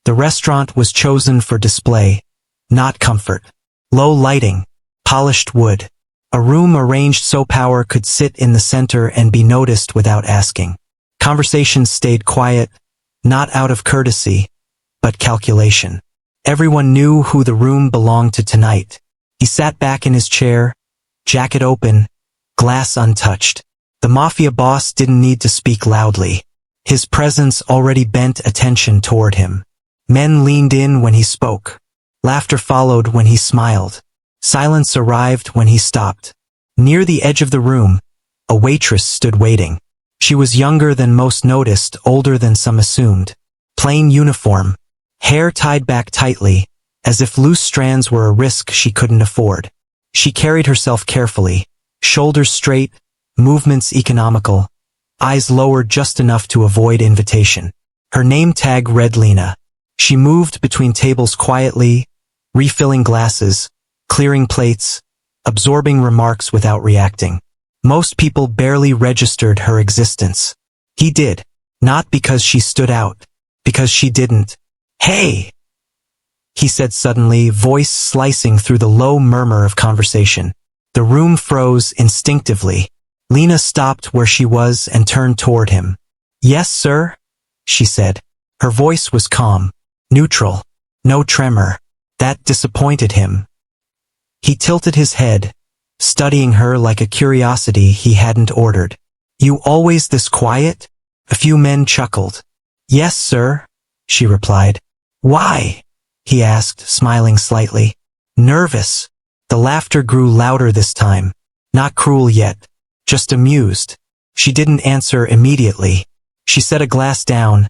The restaurant was chosen for display, not comfort. Low lighting, polished wood. A room arranged so power could sit in the center and be noticed without asking. Conversations stayed quiet, not out of courtesy, but calculation. Everyone knew who the room belonged to tonight. He sat back in his chair, jacket open, glass untouched. The Mafia boss didn't need to speak loudly. His presence already bent attention toward him. Men leaned in when he spoke. Laughter followed when he smiled. Silence arrived when he stopped. Near the edge of the room, a waitress stood waiting. She was younger than most noticed, older than some assumed. Plain uniform, hair tied back tightly, as if loose strands were a risk she couldn't afford. She carried herself carefully, shoulders straight, movements economical, eyes lowered just enough to avoid invitation. Her name tag read Lena. She moved between tables quietly, refilling glasses, clearing plates, absorbing remarks without reacting. Most people barely registered her existence. He did, not because she stood out, because she didn't. "Hey!" he said suddenly, voice slicing through the low murmur of conversation. The room froze instinctively. Lena stopped where she was and turned toward him. "Yes, sir," she said. Her voice was calm, neutral, no tremor. That disappointed him. He tilted his head, studying her like a curiosity he hadn't ordered. "You always this quiet?" A few men chuckled. "Yes, sir," she replied. "Why?" he asked, smiling slightly. "Nervous." The laughter grew louder this time. Not cruel yet, just amused. She didn't answer immediately. She set a glass down,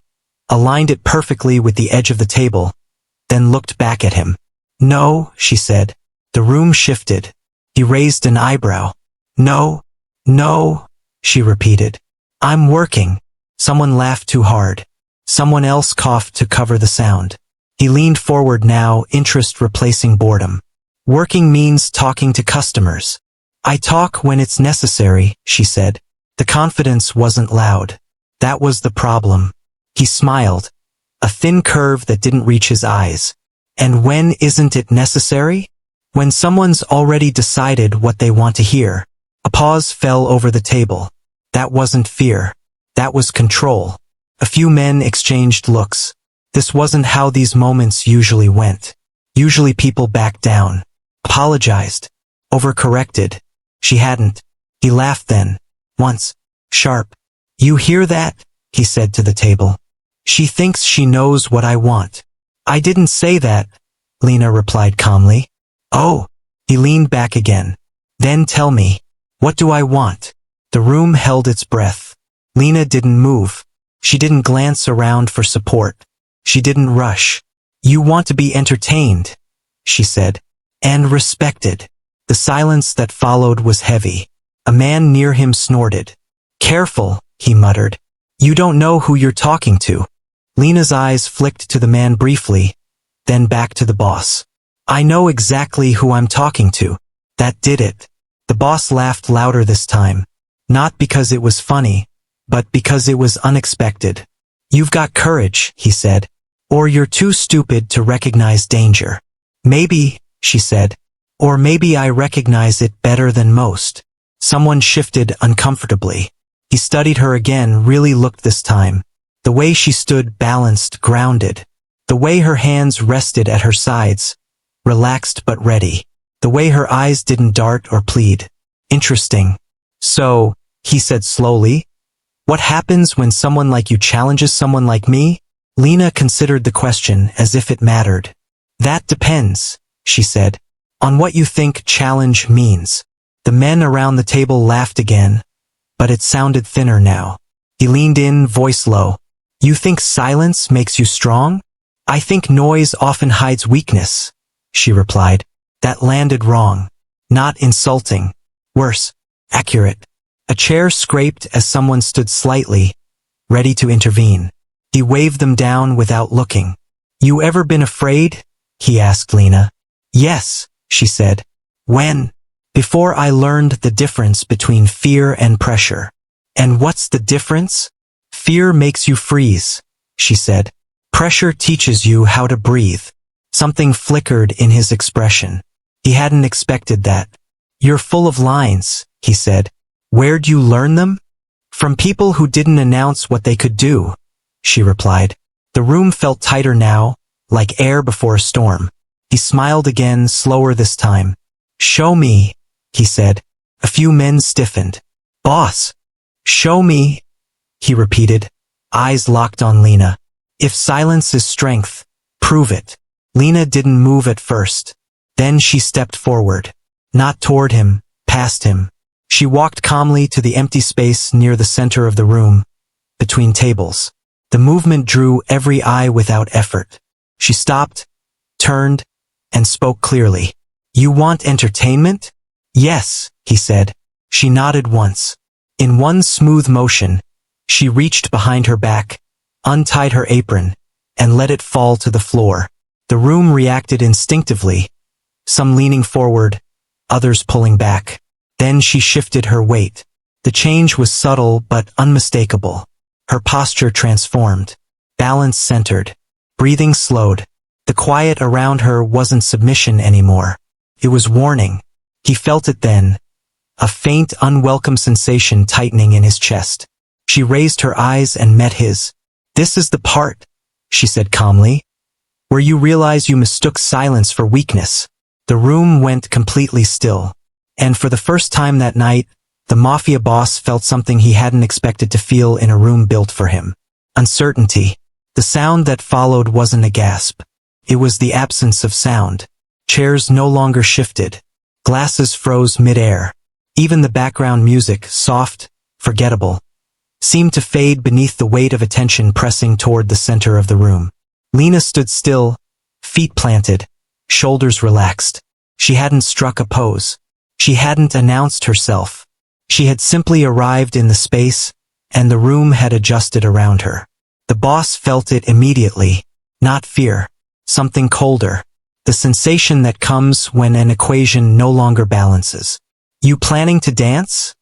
aligned it perfectly with the edge of the table, then looked back at him. "No," she said. The room shifted. He raised an eyebrow. "No, no," she repeated. "I'm working." Someone laughed too hard. Someone else coughed to cover the sound. He leaned forward now, interest replacing boredom. "Working means talking to customers." "I talk when it's necessary," she said. The confidence wasn't loud. That was the problem. He smiled, a thin curve that didn't reach his eyes. "And when isn't it necessary?" "When someone's already decided what they want to hear." A pause fell over the table. That wasn't fear. That was control. A few men exchanged looks. This wasn't how these moments usually went. Usually people backed down, apologized, overcorrected. She hadn't. He laughed then, once, sharp. "You hear that?" he said to the table. "She thinks she knows what I want." "I didn't say that," Lena replied calmly. "Oh," he leaned back again. "Then tell me, what do I want?" The room held its breath. Lena didn't move. She didn't glance around for support. She didn't rush. "You want to be entertained," she said, "and respected." The silence that followed was heavy. A man near him snorted. "Careful," he muttered. "You don't know who you're talking to." Lena's eyes flicked to the man briefly, then back to the boss. "I know exactly who I'm talking to." That did it. The boss laughed louder this time. Not because it was funny, but because it was unexpected. "You've got courage," he said. "Or you're too stupid to recognize danger." "Maybe," she said. "Or maybe I recognize it better than most." Someone shifted uncomfortably. He studied her again, really looked this time. The way she stood balanced, grounded. The way her hands rested at her sides, relaxed but ready. The way her eyes didn't dart or plead. Interesting. "So," he said slowly, "what happens when someone like you challenges someone like me?" Lena considered the question as if it mattered. "That depends," she said, "on what you think challenge means." The men around the table laughed again, but it sounded thinner now. He leaned in, voice low. "You think silence makes you strong?" "I think noise often hides weakness," she replied. That landed wrong. Not insulting. Worse, accurate. A chair scraped as someone stood slightly, ready to intervene. He waved them down without looking. "You ever been afraid?" he asked Lena. "Yes," she said. "When?" "Before I learned the difference between fear and pressure." "And what's the difference?" "Fear makes you freeze," she said. Pressure teaches you how to breathe. Something flickered in his expression. He hadn't expected that. You're full of lines, he said. Where'd you learn them? From people who didn't announce what they could do, she replied. The room felt tighter now, like air before a storm. He smiled again, slower this time. Show me, he said. A few men stiffened. Boss, show me, he repeated, eyes locked on Lena. If silence is strength, prove it. Lena didn't move at first. Then she stepped forward. Not toward him, past him. She walked calmly to the empty space near the center of the room, between tables. The movement drew every eye without effort. She stopped, turned, and spoke clearly. You want entertainment? Yes, he said. She nodded once. In one smooth motion, she reached behind her back, untied her apron, and let it fall to the floor. The room reacted instinctively, some leaning forward, others pulling back. Then she shifted her weight. The change was subtle but unmistakable. Her posture transformed. Balance centered. Breathing slowed. The quiet around her wasn't submission anymore. It was warning. He felt it then. A faint, unwelcome sensation tightening in his chest. She raised her eyes and met his. This is the part, she said calmly, where you realize you mistook silence for weakness. The room went completely still. And for the first time that night, the Mafia boss felt something he hadn't expected to feel in a room built for him. Uncertainty. The sound that followed wasn't a gasp. It was the absence of sound. Chairs no longer shifted. Glasses froze mid-air. Even the background music, soft, forgettable, seemed to fade beneath the weight of attention pressing toward the center of the room. Lena stood still, feet planted, shoulders relaxed. She hadn't struck a pose. She hadn't announced herself. She had simply arrived in the space, and the room had adjusted around her. The boss felt it immediately. Not fear. Something colder. The sensation that comes when an equation no longer balances. You planning to dance?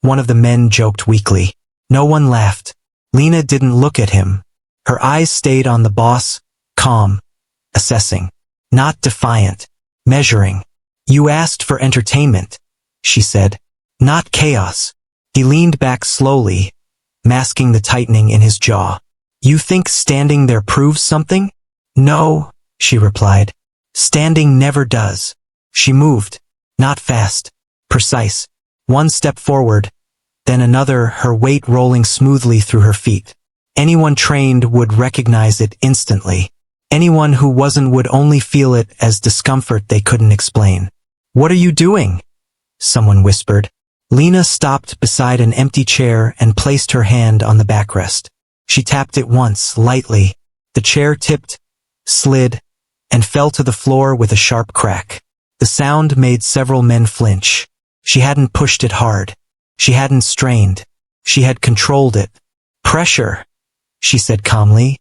One of the men joked weakly. No one laughed. Lena didn't look at him. Her eyes stayed on the boss, calm, assessing, not defiant, measuring. You asked for entertainment, she said, not chaos. He leaned back slowly, masking the tightening in his jaw. You think standing there proves something? No, she replied. Standing never does. She moved, not fast, precise. One step forward, then another, her weight rolling smoothly through her feet. Anyone trained would recognize it instantly. Anyone who wasn't would only feel it as discomfort they couldn't explain. What are you doing? Someone whispered. Lena stopped beside an empty chair and placed her hand on the backrest. She tapped it once, lightly. The chair tipped, slid, and fell to the floor with a sharp crack. The sound made several men flinch. She hadn't pushed it hard. She hadn't strained. She had controlled it. Pressure, she said calmly,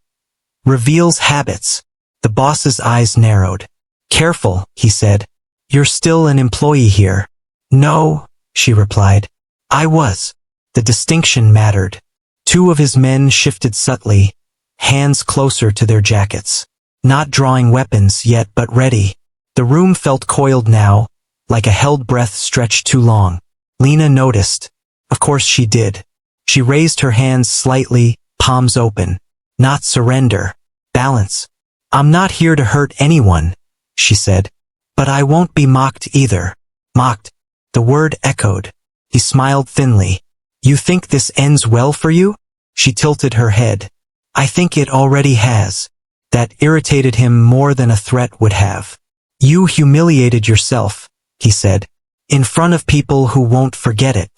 reveals habits. The boss's eyes narrowed. Careful, he said. You're still an employee here. No, she replied. I was. The distinction mattered. Two of his men shifted subtly, hands closer to their jackets. Not drawing weapons yet, but ready. The room felt coiled now, like a held breath stretched too long. Lena noticed. Of course she did. She raised her hands slightly, palms open. Not surrender. Balance. I'm not here to hurt anyone, she said. But I won't be mocked either. Mocked. The word echoed. He smiled thinly. You think this ends well for you? She tilted her head. I think it already has. That irritated him more than a threat would have. You humiliated yourself, he said, in front of people who won't forget it.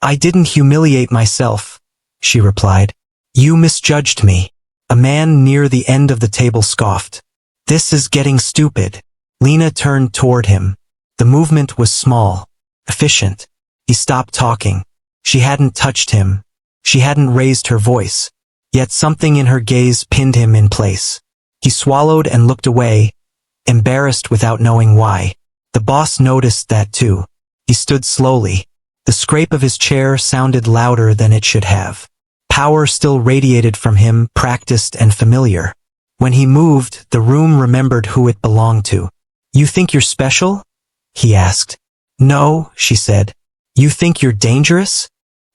I didn't humiliate myself, she replied. You misjudged me. A man near the end of the table scoffed. This is getting stupid. Lena turned toward him. The movement was small, efficient. He stopped talking. She hadn't touched him. She hadn't raised her voice. Yet something in her gaze pinned him in place. He swallowed and looked away, embarrassed without knowing why. The boss noticed that too. He stood slowly. The scrape of his chair sounded louder than it should have. Power still radiated from him, practiced and familiar. When he moved, the room remembered who it belonged to. "You think you're special?" he asked. "No," she said. "You think you're dangerous?"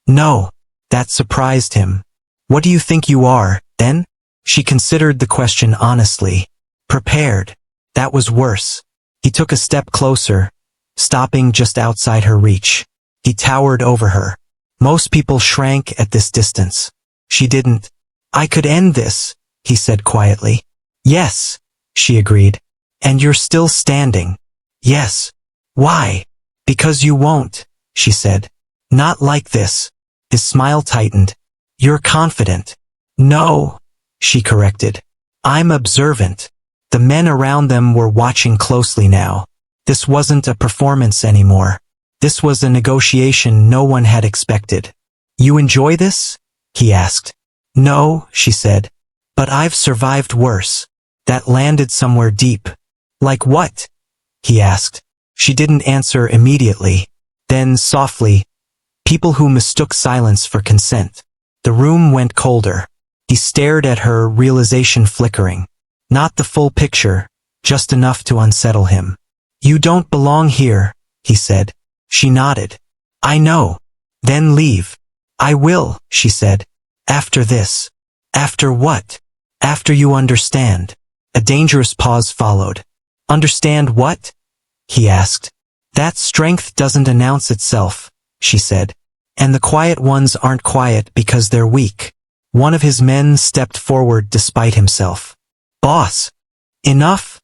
"No." That surprised him. "What do you think you are, then?" She considered the question honestly. Prepared. That was worse. He took a step closer, stopping just outside her reach. He towered over her. Most people shrank at this distance. She didn't. "I could end this," he said quietly. "Yes," she agreed. "And you're still standing." "Yes." "Why?" "Because you won't," she said. "Not like this." His smile tightened. "You're confident." "No," she corrected. "I'm observant." The men around them were watching closely now. This wasn't a performance anymore. This was a negotiation no one had expected. "You enjoy this?" he asked. "No," she said. "But I've survived worse." That landed somewhere deep. "Like what?" he asked. She didn't answer immediately. Then, softly, "People who mistook silence for consent." The room went colder. He stared at her, realization flickering. Not the full picture, just enough to unsettle him. "You don't belong here," he said. She nodded. "I know." "Then leave." "I will," she said. "After this." "After what?" "After you understand." A dangerous pause followed. "Understand what?" he asked. "That strength doesn't announce itself," she said. "And the quiet ones aren't quiet because they're weak." One of his men stepped forward despite himself. "Boss." "Enough,"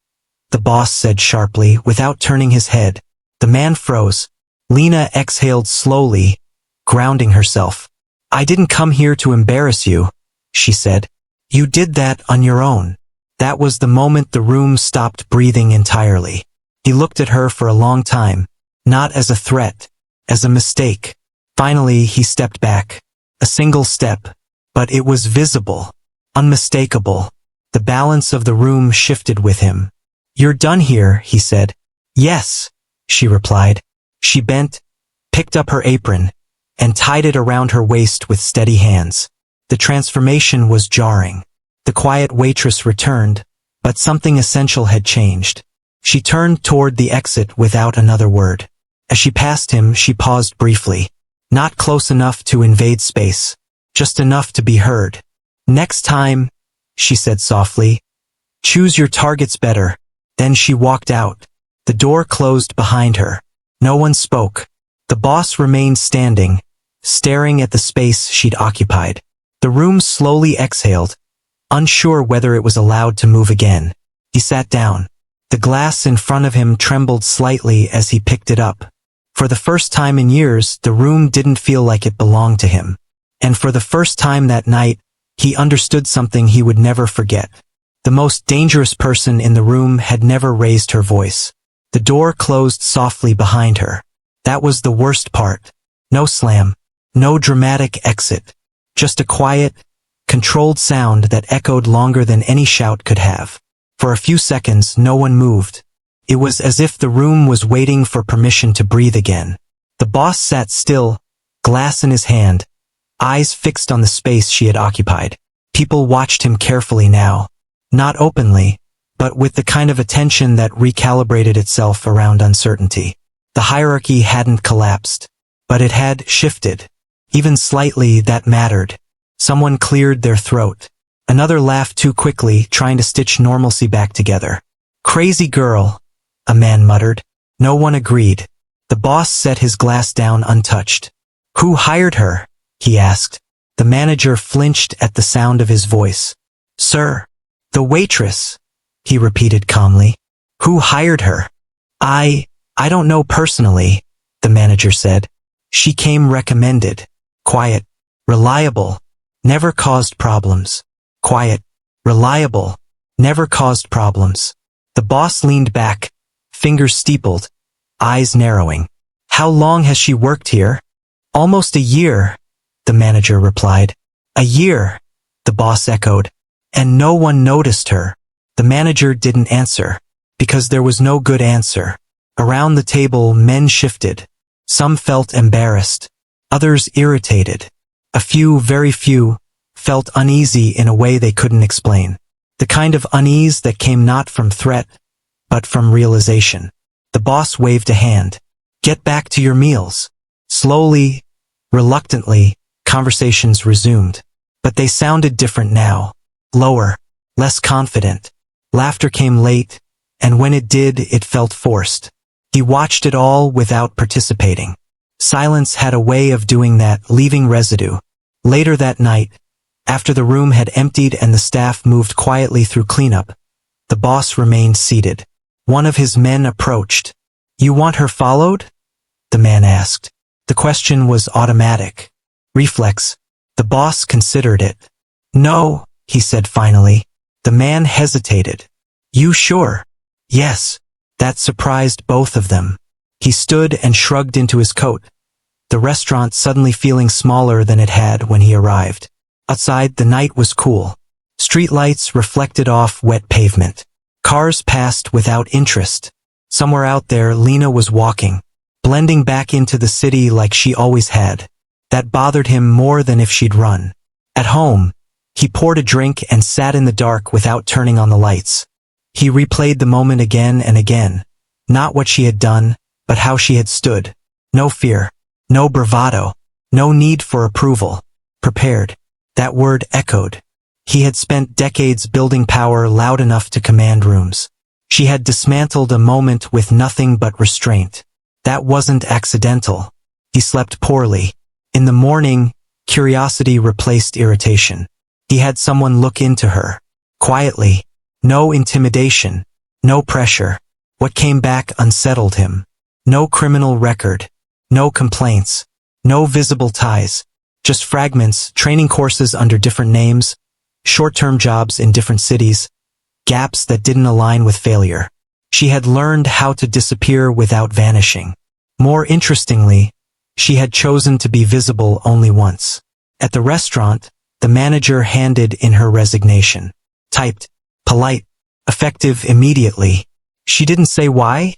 the boss said sharply, without turning his head. The man froze. Lena exhaled slowly, grounding herself. "I didn't come here to embarrass you," she said. "You did that on your own." That was the moment the room stopped breathing entirely. He looked at her for a long time, not as a threat, as a mistake. Finally, he stepped back. A single step, but it was visible, unmistakable. The balance of the room shifted with him. "You're done here," he said. "Yes," she replied. She bent, picked up her apron, and tied it around her waist with steady hands. The transformation was jarring. The quiet waitress returned, but something essential had changed. She turned toward the exit without another word. As she passed him, she paused briefly. Not close enough to invade space, just enough to be heard. "Next time," she said softly, "choose your targets better." Then she walked out. The door closed behind her. No one spoke. The boss remained standing, staring at the space she'd occupied. The room slowly exhaled, unsure whether it was allowed to move again. He sat down. The glass in front of him trembled slightly as he picked it up. For the first time in years, the room didn't feel like it belonged to him. And for the first time that night, he understood something he would never forget. The most dangerous person in the room had never raised her voice. The door closed softly behind her. That was the worst part. No slam, no dramatic exit. Just a quiet, controlled sound that echoed longer than any shout could have. For a few seconds, no one moved. It was as if the room was waiting for permission to breathe again. The boss sat still, glass in his hand, eyes fixed on the space she had occupied. People watched him carefully now. Not openly, but with the kind of attention that recalibrated itself around uncertainty. The hierarchy hadn't collapsed, but it had shifted. Even slightly, that mattered. Someone cleared their throat. Another laughed too quickly, trying to stitch normalcy back together. "Crazy girl," a man muttered. No one agreed. The boss set his glass down untouched. "Who hired her?" he asked. The manager flinched at the sound of his voice. "Sir." "The waitress," he repeated calmly. "Who hired her?" I don't know personally," the manager said. "She came recommended. Quiet, reliable, never caused problems. Quiet, reliable, never caused problems." The boss leaned back, fingers steepled, eyes narrowing. "How long has she worked here?" "Almost a year," the manager replied. "A year," the boss echoed. "And no one noticed her." The manager didn't answer, because there was no good answer. Around the table, men shifted. Some felt embarrassed, others irritated. A few, very few, felt uneasy in a way they couldn't explain. The kind of unease that came not from threat, but from realization. The boss waved a hand. Get back to your meals. Slowly, reluctantly, conversations resumed. But they sounded different now. Lower, less confident. Laughter came late, and when it did, it felt forced. He watched it all without participating. Silence had a way of doing that, leaving residue. Later that night, after the room had emptied and the staff moved quietly through cleanup, the boss remained seated. One of his men approached. You want her followed? The man asked. The question was automatic. Reflex. The boss considered it. No, he said finally. The man hesitated. You sure? Yes. That surprised both of them. He stood and shrugged into his coat, the restaurant suddenly feeling smaller than it had when he arrived. Outside, the night was cool. Streetlights reflected off wet pavement. Cars passed without interest. Somewhere out there, Lena was walking, blending back into the city like she always had. That bothered him more than if she'd run. At home, he poured a drink and sat in the dark without turning on the lights. He replayed the moment again and again. Not what she had done, but how she had stood. No fear. No bravado. No need for approval. Prepared. That word echoed. He had spent decades building power loud enough to command rooms. She had dismantled a moment with nothing but restraint. That wasn't accidental. He slept poorly. In the morning, curiosity replaced irritation. He had someone look into her. Quietly. No intimidation. No pressure. What came back unsettled him. No criminal record. No complaints. No visible ties. Just fragments, training courses under different names, short-term jobs in different cities, gaps that didn't align with failure. She had learned how to disappear without vanishing. More interestingly, she had chosen to be visible only once. At the restaurant, the manager handed in her resignation. Typed, polite, effective immediately. She didn't say why?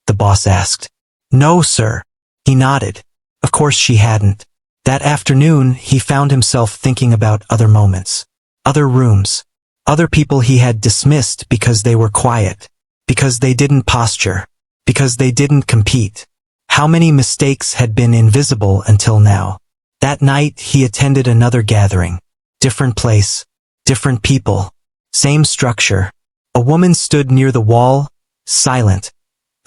The boss asked. No, sir. He nodded. Of course she hadn't. That afternoon, he found himself thinking about other moments. Other rooms. Other people he had dismissed because they were quiet. Because they didn't posture. Because they didn't compete. How many mistakes had been invisible until now? That night, he attended another gathering. Different place. Different people. Same structure. A woman stood near the wall, silent,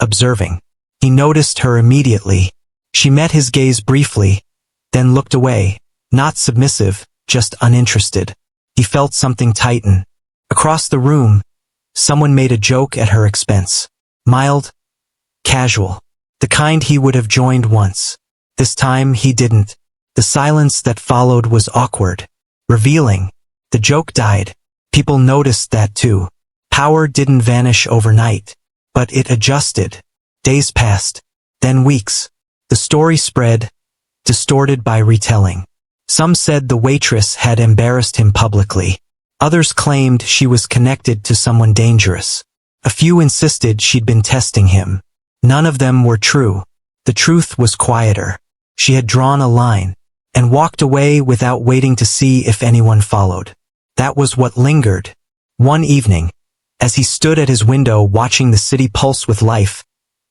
observing. He noticed her immediately. She met his gaze briefly, then looked away, not submissive, just uninterested. He felt something tighten. Across the room, someone made a joke at her expense. Mild, casual, the kind he would have joined once. This time he didn't. The silence that followed was awkward, revealing. The joke died. People noticed that too. Power didn't vanish overnight, but it adjusted. Days passed, then weeks. The story spread, distorted by retelling. Some said the waitress had embarrassed him publicly. Others claimed she was connected to someone dangerous. A few insisted she'd been testing him. None of them were true. The truth was quieter. She had drawn a line and walked away without waiting to see if anyone followed. That was what lingered. One evening, as he stood at his window watching the city pulse with life,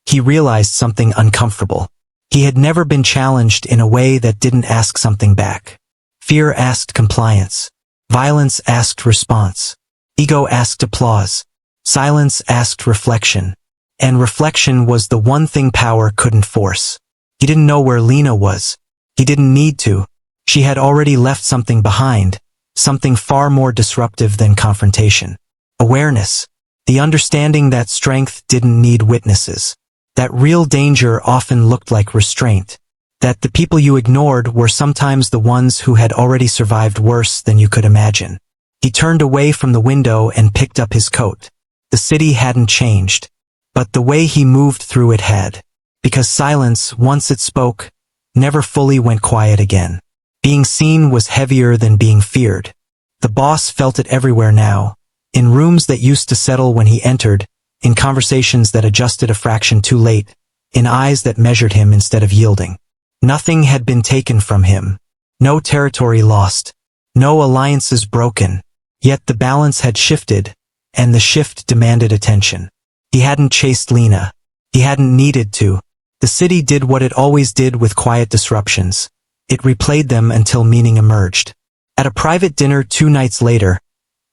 he realized something uncomfortable. He had never been challenged in a way that didn't ask something back. Fear asked compliance. Violence asked response. Ego asked applause. Silence asked reflection. And reflection was the one thing power couldn't force. He didn't know where Lena was. He didn't need to. She had already left something behind, something far more disruptive than confrontation. Awareness. The understanding that strength didn't need witnesses. That real danger often looked like restraint. That the people you ignored were sometimes the ones who had already survived worse than you could imagine. He turned away from the window and picked up his coat. The city hadn't changed, but the way he moved through it had. Because silence, once it spoke, never fully went quiet again. Being seen was heavier than being feared. The boss felt it everywhere now. In rooms that used to settle when he entered, in conversations that adjusted a fraction too late, in eyes that measured him instead of yielding. Nothing had been taken from him. No territory lost. No alliances broken. Yet the balance had shifted, and the shift demanded attention. He hadn't chased Lena. He hadn't needed to. The city did what it always did with quiet disruptions. It replayed them until meaning emerged. At a private dinner 2 nights later,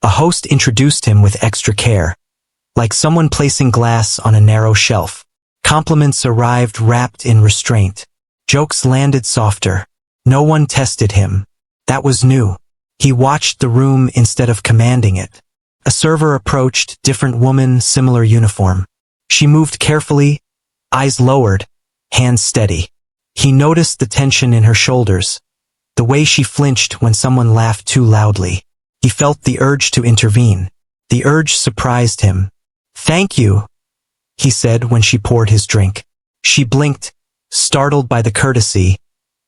a host introduced him with extra care, like someone placing glass on a narrow shelf. Compliments arrived wrapped in restraint. Jokes landed softer. No one tested him. That was new. He watched the room instead of commanding it. A server approached, different woman, similar uniform. She moved carefully, eyes lowered, hands steady. He noticed the tension in her shoulders, the way she flinched when someone laughed too loudly. He felt the urge to intervene. The urge surprised him. "Thank you," he said when she poured his drink. She blinked, startled by the courtesy,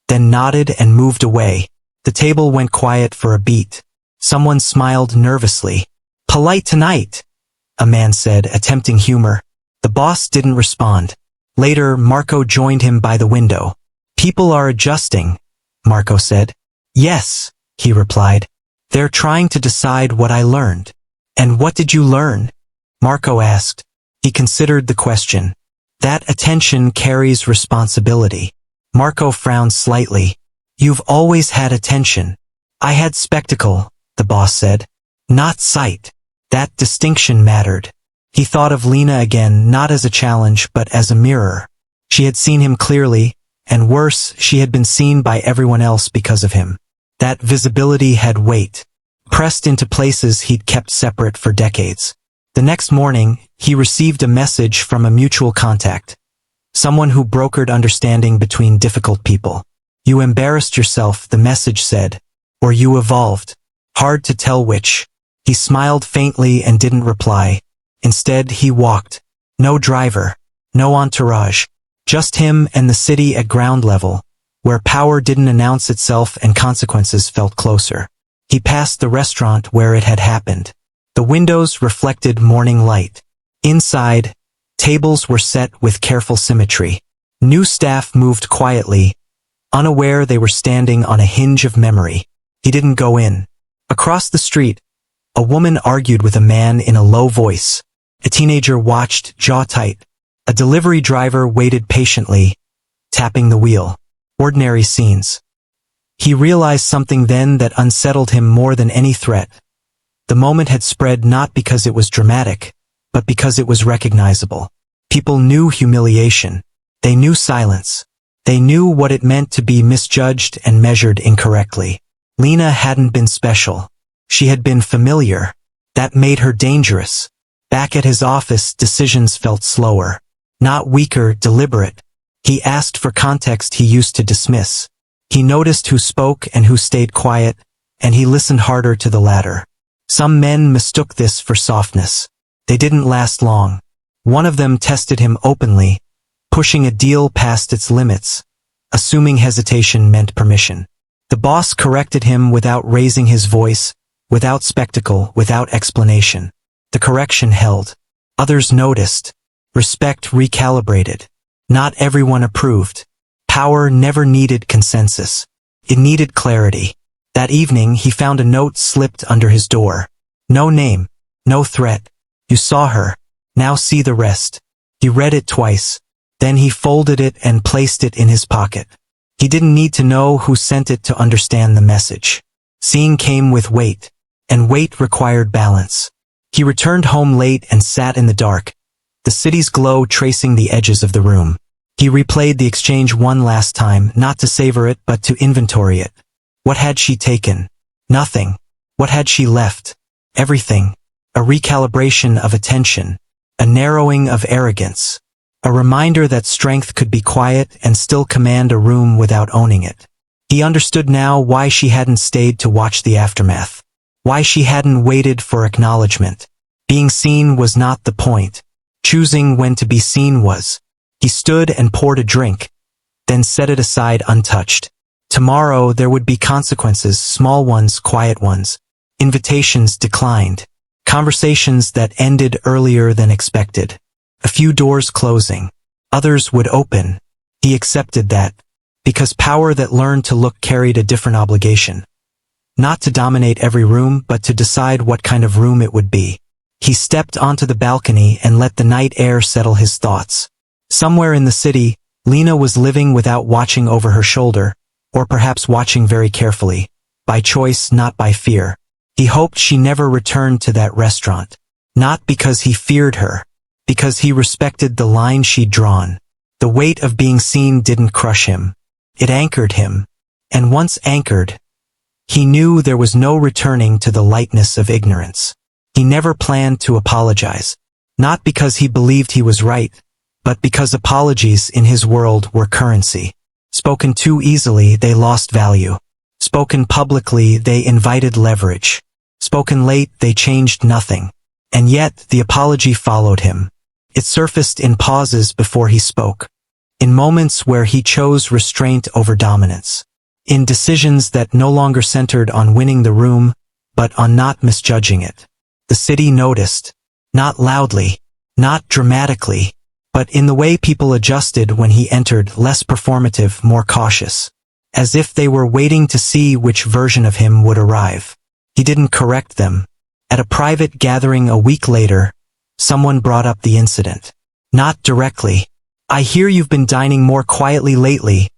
then nodded and moved away. The table went quiet for a beat. Someone smiled nervously. "Polite tonight," a man said, attempting humor. The boss didn't respond. Later, Marco joined him by the window. "People are adjusting," Marco said. "Yes," he replied. "They're trying to decide what I learned." "And what did you learn?" Marco asked. He considered the question. "That attention carries responsibility." Marco frowned slightly. "You've always had attention." "I had spectacle," the boss said. "Not sight." That distinction mattered. He thought of Lena again, not as a challenge but as a mirror. She had seen him clearly, and worse, she had been seen by everyone else because of him. That visibility had weight, pressed into places he'd kept separate for decades. The next morning, he received a message from a mutual contact. Someone who brokered understanding between difficult people. "You embarrassed yourself," the message said, "or you evolved." Hard to tell which. He smiled faintly and didn't reply. Instead, he walked. No driver. No entourage. Just him and the city at ground level, where power didn't announce itself and consequences felt closer. He passed the restaurant where it had happened. The windows reflected morning light. Inside, tables were set with careful symmetry. New staff moved quietly, unaware they were standing on a hinge of memory. He didn't go in. Across the street, a woman argued with a man in a low voice. A teenager watched, jaw tight. A delivery driver waited patiently, tapping the wheel. Ordinary scenes. He realized something then that unsettled him more than any threat. The moment had spread not because it was dramatic, but because it was recognizable. People knew humiliation. They knew silence. They knew what it meant to be misjudged and measured incorrectly. Lena hadn't been special. She had been familiar. That made her dangerous. Back at his office, decisions felt slower. Not weaker, deliberate. He asked for context he used to dismiss. He noticed who spoke and who stayed quiet, and he listened harder to the latter. Some men mistook this for softness. They didn't last long. One of them tested him openly, pushing a deal past its limits, assuming hesitation meant permission. The boss corrected him without raising his voice, without spectacle, without explanation. The correction held. Others noticed. Respect recalibrated. Not everyone approved. Power never needed consensus. It needed clarity. That evening, he found a note slipped under his door. No name. No threat. "You saw her. Now see the rest." He read it twice. Then he folded it and placed it in his pocket. He didn't need to know who sent it to understand the message. Seeing came with weight, and weight required balance. He returned home late and sat in the dark, the city's glow tracing the edges of the room. He replayed the exchange one last time, not to savor it but to inventory it. What had she taken? Nothing. What had she left? Everything. A recalibration of attention. A narrowing of arrogance. A reminder that strength could be quiet and still command a room without owning it. He understood now why she hadn't stayed to watch the aftermath. Why she hadn't waited for acknowledgement. Being seen was not the point. Choosing when to be seen was. He stood and poured a drink, then set it aside untouched. Tomorrow there would be consequences, small ones, quiet ones. Invitations declined. Conversations that ended earlier than expected. A few doors closing. Others would open. He accepted that, because power that learned to look carried a different obligation. Not to dominate every room, but to decide what kind of room it would be. He stepped onto the balcony and let the night air settle his thoughts. Somewhere in the city, Lena was living without watching over her shoulder, or perhaps watching very carefully, by choice, not by fear. He hoped she never returned to that restaurant. Not because he feared her, because he respected the line she'd drawn. The weight of being seen didn't crush him. It anchored him. And once anchored, he knew there was no returning to the lightness of ignorance. He never planned to apologize. Not because he believed he was right, but because apologies in his world were currency. Spoken too easily, they lost value. Spoken publicly, they invited leverage. Spoken late, they changed nothing. And yet, the apology followed him. It surfaced in pauses before he spoke. In moments where he chose restraint over dominance. In decisions that no longer centered on winning the room, but on not misjudging it. The city noticed. Not loudly, not dramatically, but in the way people adjusted when he entered, less performative, more cautious. As if they were waiting to see which version of him would arrive. He didn't correct them. At a private gathering a week later, someone brought up the incident. Not directly. "I hear you've been dining more quietly lately,"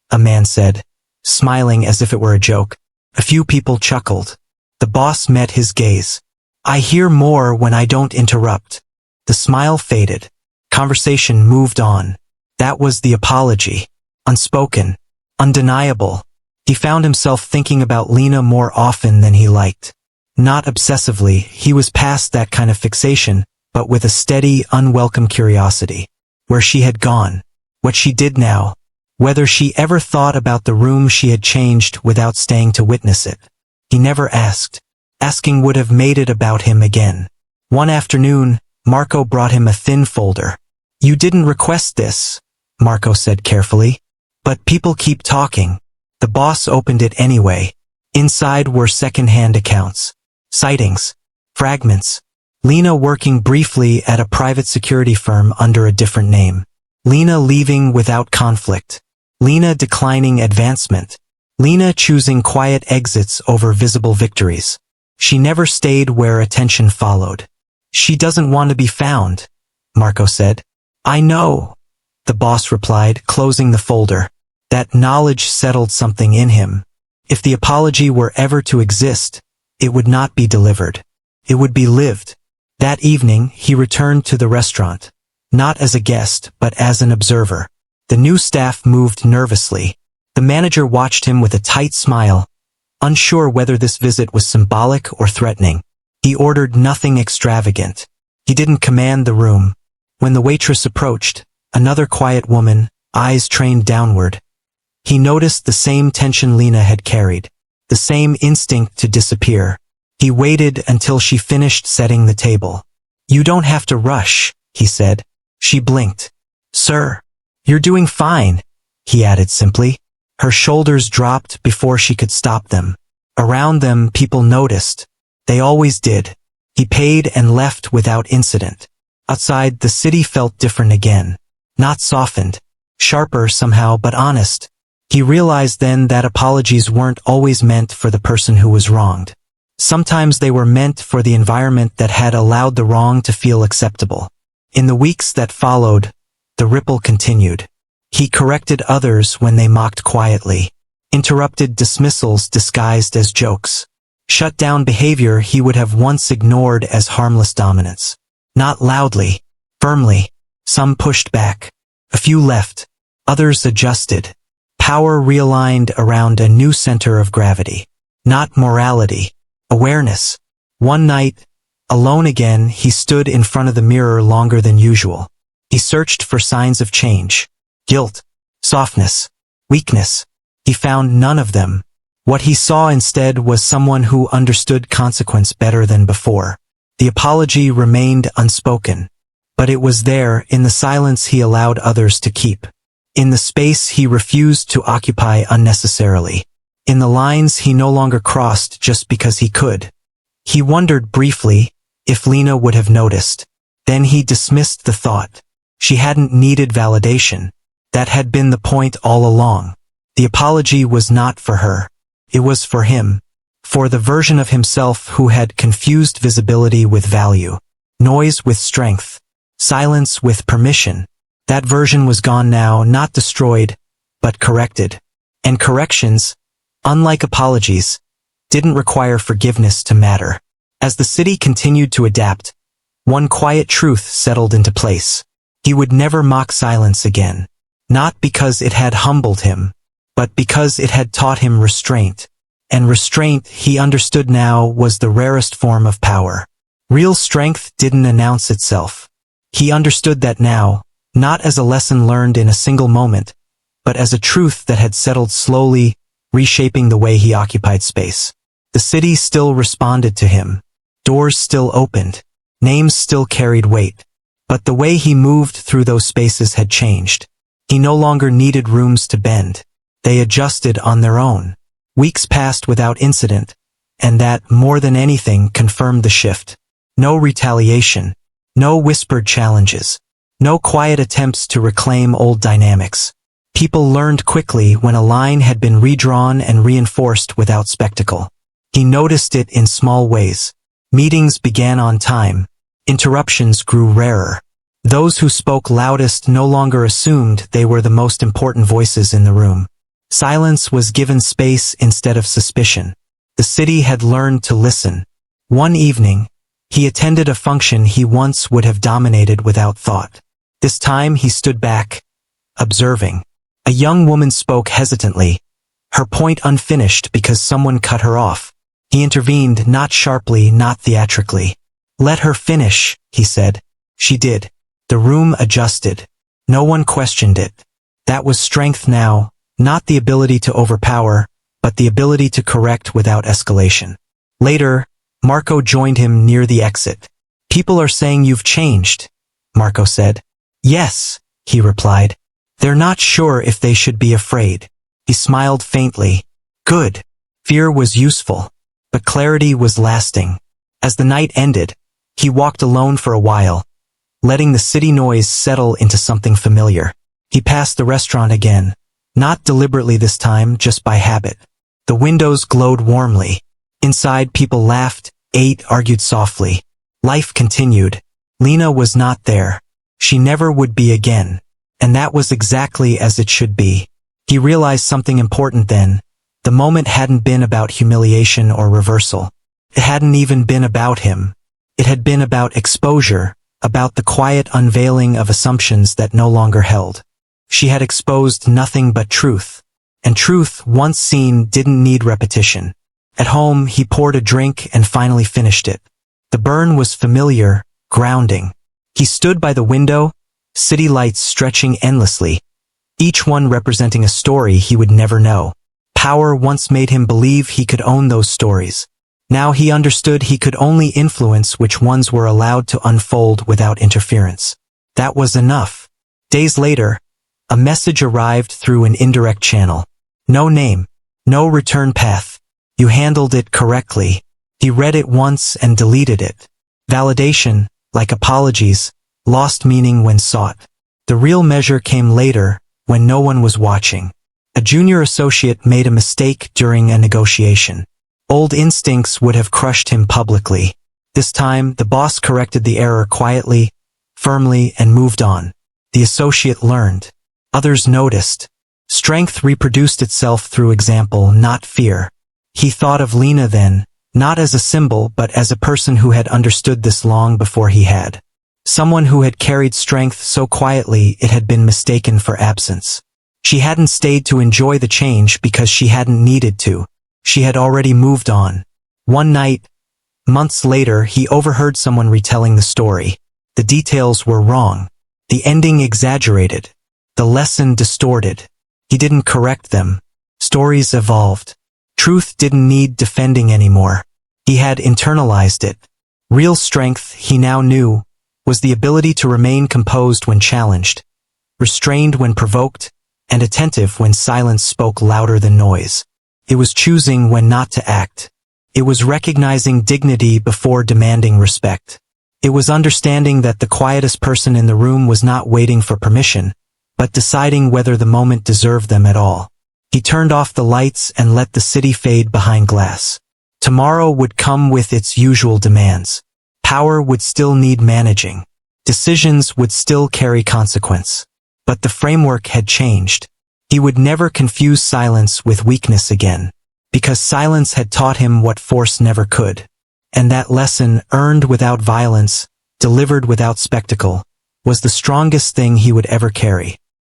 a man said, smiling as if it were a joke. A few people chuckled. The boss met his gaze. "I hear more when I don't interrupt." The smile faded. Conversation moved on. That was the apology. Unspoken. Undeniable. He found himself thinking about Lena more often than he liked. Not obsessively, he was past that kind of fixation, but with a steady, unwelcome curiosity. Where she had gone. What she did now. Whether she ever thought about the room she had changed without staying to witness it. He never asked. Asking would have made it about him again. One afternoon, Marco brought him a thin folder. "You didn't request this," Marco said carefully. "But people keep talking." The boss opened it anyway. Inside were second-hand accounts. Sightings. Fragments. Lena working briefly at a private security firm under a different name. Lena leaving without conflict. Lena declining advancement. Lena choosing quiet exits over visible victories. She never stayed where attention followed. "She doesn't want to be found," Marco said. "I know," the boss replied, closing the folder. That knowledge settled something in him. If the apology were ever to exist, it would not be delivered. It would be lived. That evening, he returned to the restaurant. Not as a guest, but as an observer. The new staff moved nervously. The manager watched him with a tight smile, unsure whether this visit was symbolic or threatening. He ordered nothing extravagant. He didn't command the room. When the waitress approached, another quiet woman, eyes trained downward, he noticed the same tension Lena had carried, the same instinct to disappear. He waited until she finished setting the table. "You don't have to rush," he said. She blinked. "Sir, you're doing fine," he added simply. Her shoulders dropped before she could stop them. Around them, people noticed. They always did. He paid and left without incident. Outside, the city felt different again. Not softened. Sharper somehow, but honest. He realized then that apologies weren't always meant for the person who was wronged. Sometimes they were meant for the environment that had allowed the wrong to feel acceptable. In the weeks that followed, the ripple continued. He corrected others when they mocked quietly. Interrupted dismissals disguised as jokes. Shut down behavior he would have once ignored as harmless dominance. Not loudly, firmly. Some pushed back. A few left. Others adjusted. Power realigned around a new center of gravity. Not morality. Awareness. One night, alone again, he stood in front of the mirror longer than usual. He searched for signs of change. Guilt. Softness. Weakness. He found none of them. What he saw instead was someone who understood consequence better than before. The apology remained unspoken. But it was there, in the silence he allowed others to keep. In the space he refused to occupy unnecessarily. In the lines he no longer crossed just because he could. He wondered briefly if Lena would have noticed. Then he dismissed the thought. She hadn't needed validation. That had been the point all along. The apology was not for her. It was for him. for the version of himself who had confused visibility with value, noise with strength, silence with permission. That version was gone now, not destroyed, but corrected. And corrections, unlike apologies, didn't require forgiveness to matter. As the city continued to adapt, one quiet truth settled into place. He would never mock silence again. Not because it had humbled him, but because it had taught him restraint. And restraint, he understood now, was the rarest form of power. Real strength didn't announce itself. He understood that now, not as a lesson learned in a single moment, but as a truth that had settled slowly, reshaping the way he occupied space. The city still responded to him. Doors still opened. Names still carried weight. But the way he moved through those spaces had changed. He no longer needed rooms to bend. They adjusted on their own. Weeks passed without incident, and that, more than anything, confirmed the shift. No retaliation. No whispered challenges. No quiet attempts to reclaim old dynamics. People learned quickly when a line had been redrawn and reinforced without spectacle. He noticed it in small ways. Meetings began on time. Interruptions grew rarer. Those who spoke loudest no longer assumed they were the most important voices in the room. Silence was given space instead of suspicion. The city had learned to listen. One evening, he attended a function he once would have dominated without thought. This time he stood back, observing. A young woman spoke hesitantly, her point unfinished because someone cut her off. He intervened, not sharply, not theatrically. "Let her finish," he said. She did. The room adjusted. No one questioned it. That was strength now, not the ability to overpower, but the ability to correct without escalation. Later, Marco joined him near the exit. "People are saying you've changed," Marco said. "Yes," he replied. "They're not sure if they should be afraid." He smiled faintly. Good. Fear was useful, but clarity was lasting. As the night ended, he walked alone for a while, letting the city noise settle into something familiar. He passed the restaurant again, not deliberately this time, just by habit. The windows glowed warmly. Inside, people laughed, ate, argued softly. Life continued. Lena was not there. She never would be again. And that was exactly as it should be. He realized something important then. The moment hadn't been about humiliation or reversal. It hadn't even been about him. It had been about exposure, about the quiet unveiling of assumptions that no longer held. She had exposed nothing but truth. And truth, once seen, didn't need repetition. At home, he poured a drink and finally finished it. The burn was familiar, grounding. He stood by the window, city lights stretching endlessly, each one representing a story he would never know. Power once made him believe he could own those stories. Now he understood he could only influence which ones were allowed to unfold without interference. That was enough. Days later, a message arrived through an indirect channel. No name, no return path. You handled it correctly. He read it once and deleted it. Validation, like apologies, lost meaning when sought. The real measure came later, when no one was watching. A junior associate made a mistake during a negotiation. Old instincts would have crushed him publicly. This time, the boss corrected the error quietly, firmly, and moved on. The associate learned. Others noticed. Strength reproduced itself through example, not fear. He thought of Lena then, not as a symbol but as a person who had understood this long before he had. Someone who had carried strength so quietly it had been mistaken for absence. She hadn't stayed to enjoy the change because she hadn't needed to. She had already moved on. One night, months later, he overheard someone retelling the story. The details were wrong. The ending exaggerated. The lesson distorted. He didn't correct them. Stories evolved. Truth didn't need defending anymore. He had internalized it. Real strength, he now knew, was the ability to remain composed when challenged, restrained when provoked, and attentive when silence spoke louder than noise. It was choosing when not to act. It was recognizing dignity before demanding respect. It was understanding that the quietest person in the room was not waiting for permission, but deciding whether the moment deserved them at all. He turned off the lights and let the city fade behind glass. Tomorrow would come with its usual demands. Power would still need managing. Decisions would still carry consequence. But the framework had changed. He would never confuse silence with weakness again, because silence had taught him what force never could. And that lesson, earned without violence, delivered without spectacle, was the strongest thing he would ever carry.